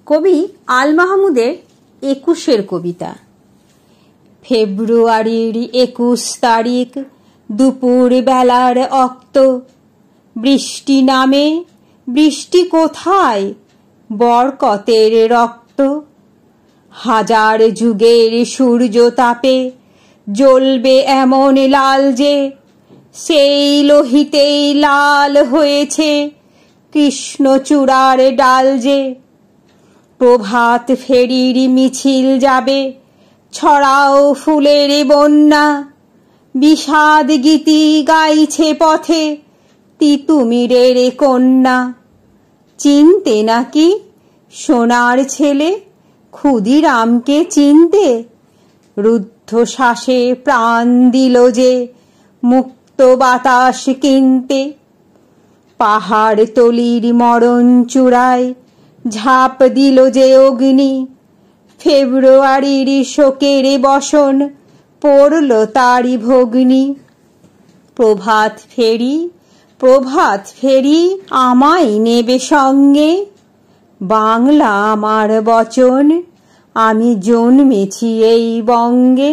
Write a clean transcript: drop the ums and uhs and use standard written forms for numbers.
কবি আল মাহমুদের ২১-এর কবিতা। ফেব্রুয়ারির ২১ তারিখ দুপুর বেলার অক্ত, বৃষ্টি নামে, বৃষ্টি কোথায়? বরকতের রক্ত। হাজার যুগের সূর্য তাপে জ্বলবে এমন লাল যে, সেই লোহিতেই লাল হয়েছে কৃষ্ণচূড়ার ডাল যে। প্রভাত ফেরির মিছিল যাবে, ছড়াও ফুলের বন্যা, বিষাদ গীতি গাইছে পথে তিতুমিরের কন্যা। চিনতে নাকি সোনার ছেলে ক্ষুদিরামকে চিনতে? রুদ্ধশ্বাসে প্রাণ দিল যে মুক্ত বাতাস কিনতে। পাহাড় তলির মরণ চূড়ায় ঝাঁপ দিল যে অগ্নি, ফেব্রুয়ারির শোকের বসন পড়ল তারি ভগ্নি। প্রভাত ফেরি, প্রভাত ফেরি আমায় নেবে সঙ্গে, বাংলা আমার বচন, আমি জন্মেছি এই বঙ্গে।